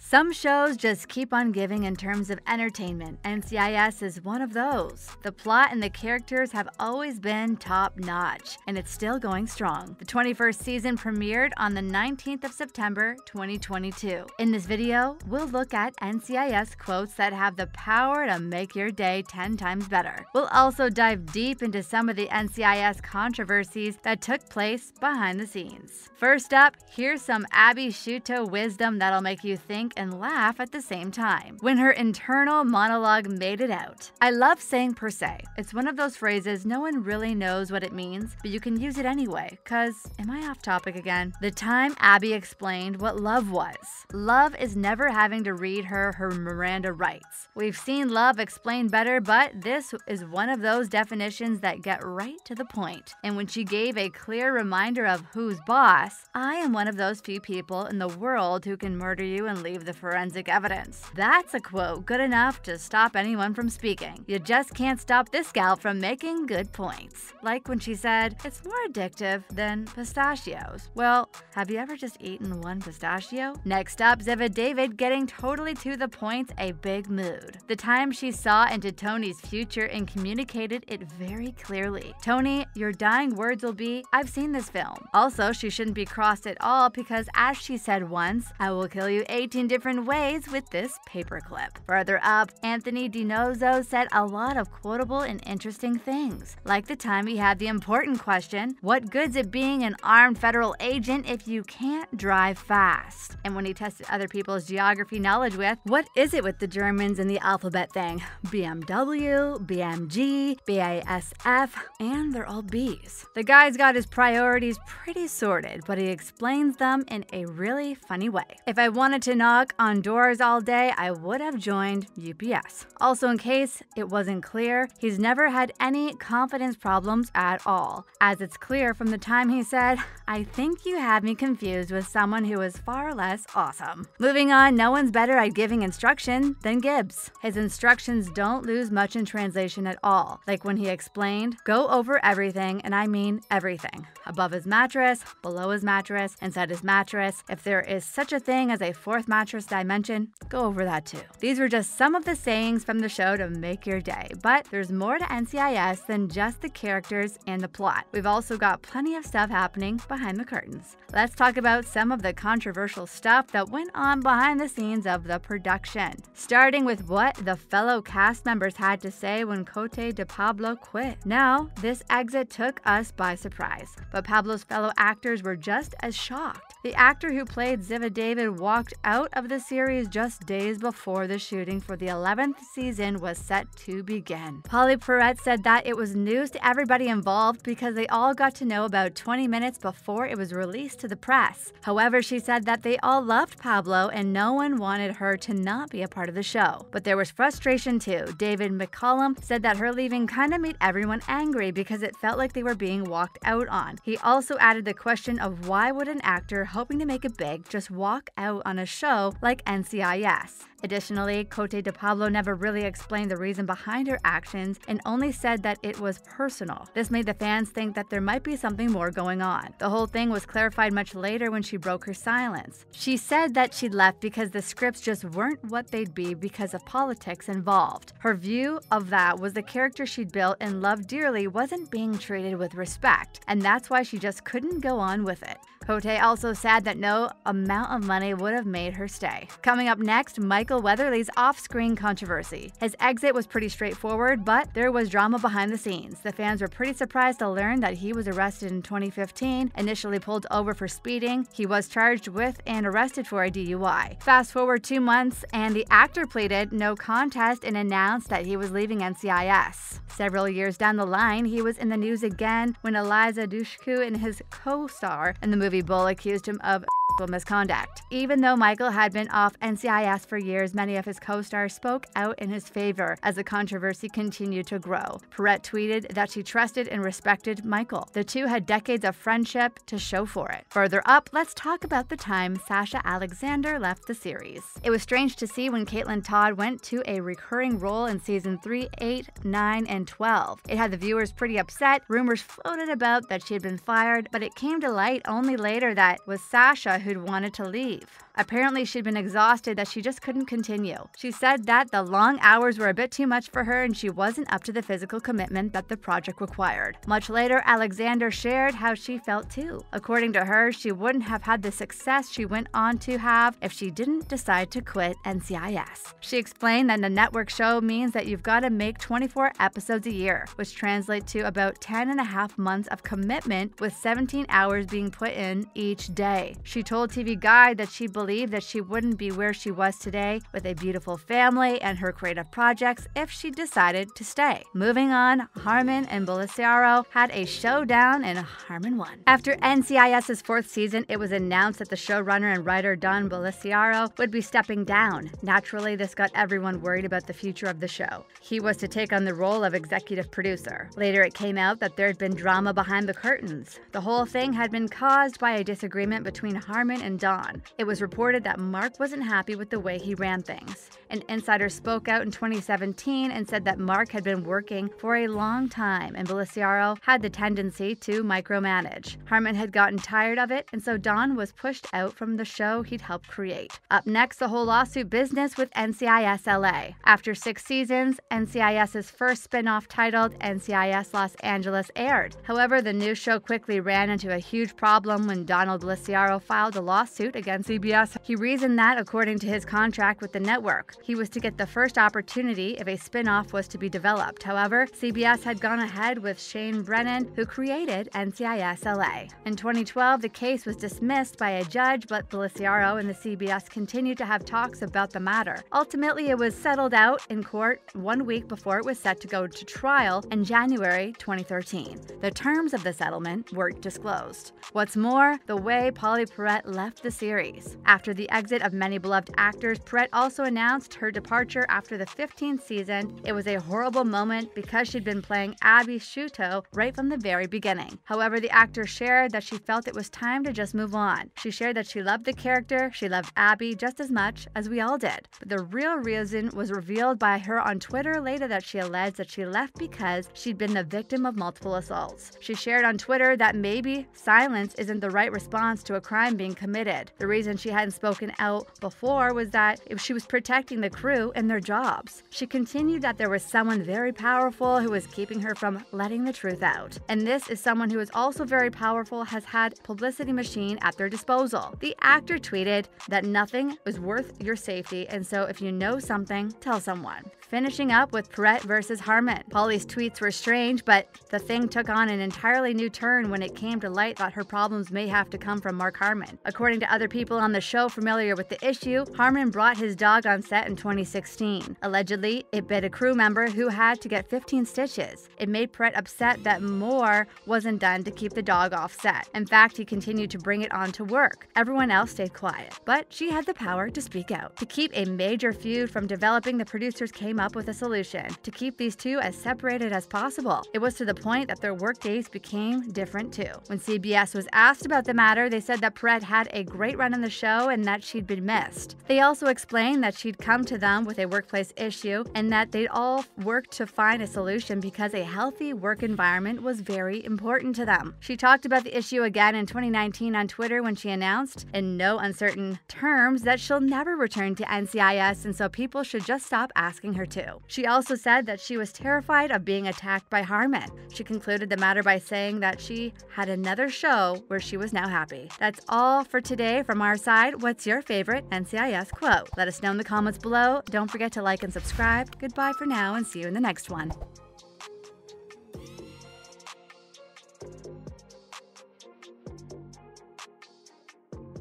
Some shows just keep on giving in terms of entertainment. NCIS is one of those. The plot and the characters have always been top-notch, and it's still going strong. The 21st season premiered on the 19th of September, 2022. In this video, we'll look at NCIS quotes that have the power to make your day 10 times better. We'll also dive deep into some of the NCIS controversies that took place behind the scenes. First up, here's some Abby Sciuto wisdom that'll make you think and laugh at the same time. When her internal monologue made it out. I love saying per se. It's one of those phrases no one really knows what it means, but you can use it anyway, cause am I off topic again? The time Abby explained what love was. Love is never having to read her Miranda rights. We've seen love explained better, but this is one of those definitions that get right to the point. And when she gave a clear reminder of who's boss, I am one of those few people in the world who can murder you and leave the forensic evidence. That's a quote good enough to stop anyone from speaking. You just can't stop this gal from making good points. Like when she said, it's more addictive than pistachios. Well, have you ever just eaten one pistachio? Next up, Ziva David getting totally to the point, a big mood. The time she saw into Tony's future and communicated it very clearly. Tony, your dying words will be, I've seen this film. Also, she shouldn't be crossed at all because as she said once, I will kill you 18 different ways with this paperclip. Further up, Anthony DiNozzo said a lot of quotable and interesting things, like the time he had the important question, what good's it being an armed federal agent if you can't drive fast? And when he tested other people's geography knowledge with, what is it with the Germans and the alphabet thing? BMW, BMG, BASF, and they're all B's. The guy's got his priorities pretty sorted, but he explains them in a really funny way. If I wanted to knock on doors all day, I would have joined UPS. Also, in case it wasn't clear, he's never had any confidence problems at all, as it's clear from the time he said, I think you have me confused with someone who is far less awesome. Moving on, no one's better at giving instruction than Gibbs. His instructions don't lose much in translation at all, like when he explained, go over everything, and I mean everything. Above his mattress, below his mattress, inside his mattress. If there is such a thing as a fourth mattress dimension, go over that too. These were just some of the sayings from the show to make your day, but there's more to NCIS than just the characters and the plot. We've also got plenty of stuff happening behind the curtains. Let's talk about some of the controversial stuff that went on behind the scenes of the production, starting with what the fellow cast members had to say when Cote de Pablo quit. Now, this exit took us by surprise, but Pablo's fellow actors were just as shocked. The actor who played Ziva David walked out of the series just days before the shooting for the 11th season was set to begin. Polly Perrette said that it was news to everybody involved because they all got to know about 20 minutes before it was released to the press. However, she said that they all loved Pablo and no one wanted her to not be a part of the show. But there was frustration too. David McCollum said that her leaving kind of made everyone angry because it felt like they were being walked out on. He also added the question of why would an actor hoping to make it big just walk out on a show like NCIS? Additionally, Cote de Pablo never really explained the reason behind her actions and only said that it was personal. This made the fans think that there might be something more going on. The whole thing was clarified much later when she broke her silence. She said that she left because the scripts just weren't what they'd be because of politics involved. Her view of that was the character she'd built and loved dearly wasn't being treated with respect, and that's why she just couldn't go on with it. Cote also said that no amount of money would have made her stay. Coming up next, Michael Weatherly's off-screen controversy. His exit was pretty straightforward, but there was drama behind the scenes. The fans were pretty surprised to learn that he was arrested in 2015, initially pulled over for speeding. He was charged with and arrested for a DUI. Fast forward 2 months, and the actor pleaded no contest and announced that he was leaving NCIS. Several years down the line, he was in the news again when Eliza Dushku and his co-star in the movie Bull accused him of misconduct. Even though Michael had been off NCIS for years, many of his co-stars spoke out in his favor as the controversy continued to grow. Perrette tweeted that she trusted and respected Michael. The two had decades of friendship to show for it. Further up, let's talk about the time Sasha Alexander left the series. It was strange to see when Caitlin Todd went to a recurring role in season 3, 8, 9, and 12. It had the viewers pretty upset. Rumors floated about that she had been fired, but it came to light only later that it was Sasha who'd wanted to leave. Apparently, she'd been exhausted that she just couldn't continue. She said that the long hours were a bit too much for her and she wasn't up to the physical commitment that the project required. Much later, Alexander shared how she felt too. According to her, she wouldn't have had the success she went on to have if she didn't decide to quit NCIS. She explained that the network show means that you've got to make 24 episodes a year, which translates to about 10.5 months of commitment, with 17 hours being put in each day. She told TV Guide that she believed that she wouldn't be where she was today with a beautiful family and her creative projects if she decided to stay. Moving on, Harmon and Belisario had a showdown and Harmon won. After NCIS's 4th season, it was announced that the showrunner and writer Don Belisario would be stepping down. Naturally, this got everyone worried about the future of the show. He was to take on the role of executive producer. Later, it came out that there had been drama behind the curtains. The whole thing had been caused by a disagreement between Harmon and Don. It was reported that Mark wasn't happy with the way he ran things. An insider spoke out in 2017 and said that Mark had been working for a long time and Belisario had the tendency to micromanage. Harmon had gotten tired of it, and so Don was pushed out from the show he'd helped create. Up next, the whole lawsuit business with NCIS LA. After 6 seasons, NCIS's first spin-off titled NCIS Los Angeles aired. However, the new show quickly ran into a huge problem when Donald Belisario filed a lawsuit against CBS. He reasoned that, according to his contract with the network, he was to get the first opportunity if a spin-off was to be developed. However, CBS had gone ahead with Shane Brennan, who created NCIS LA. In 2012, the case was dismissed by a judge, but Belisario and the CBS continued to have talks about the matter. Ultimately, it was settled out in court 1 week before it was set to go to trial in January 2013. The terms of the settlement weren't disclosed. What's more, the way Polly Perrette left the series. After the exit of many beloved actors, Perrette also announced her departure after the 15th season. It was a horrible moment because she'd been playing Abby Shuto right from the very beginning. However, the actor shared that she felt it was time to just move on. She shared that she loved the character, she loved Abby just as much as we all did. But the real reason was revealed by her on Twitter later, that she alleged that she left because she'd been the victim of multiple assaults. She shared on Twitter that maybe silence isn't the right response to a crime being committed. The reason she hadn't spoken out before was that if she was protecting the crew and their jobs. She continued that there was someone very powerful who was keeping her from letting the truth out. And this is someone who is also very powerful, has had publicity machine at their disposal. The actor tweeted that nothing is worth your safety, and so if you know something, tell someone. Finishing up with Perrette versus Harmon. Polly's tweets were strange, but the thing took on an entirely new turn when it came to light that her problems may have to come from Mark Harmon. According to other people on the show familiar with the issue, Harmon brought his dog on set in 2016. Allegedly, it bit a crew member who had to get 15 stitches. It made Perrette upset that more wasn't done to keep the dog off set. In fact, he continued to bring it on to work. Everyone else stayed quiet, but she had the power to speak out. To keep a major feud from developing, the producers came up with a solution to keep these two as separated as possible. It was to the point that their work days became different too. When CBS was asked about the matter, they said that Perrette had a great run on the show and that she'd been missed. They also explained that she'd come to them with a workplace issue and that they'd all worked to find a solution because a healthy work environment was very important to them. She talked about the issue again in 2019 on Twitter when she announced, in no uncertain terms, that she'll never return to NCIS, and so people should just stop asking her to. She also said that she was terrified of being attacked by Harmon. She concluded the matter by saying that she had another show where she was now happy. That's all for today from our side. What's your favorite NCIS quote? Let us know in the comments below. Don't forget to like and subscribe. Goodbye for now and see you in the next one.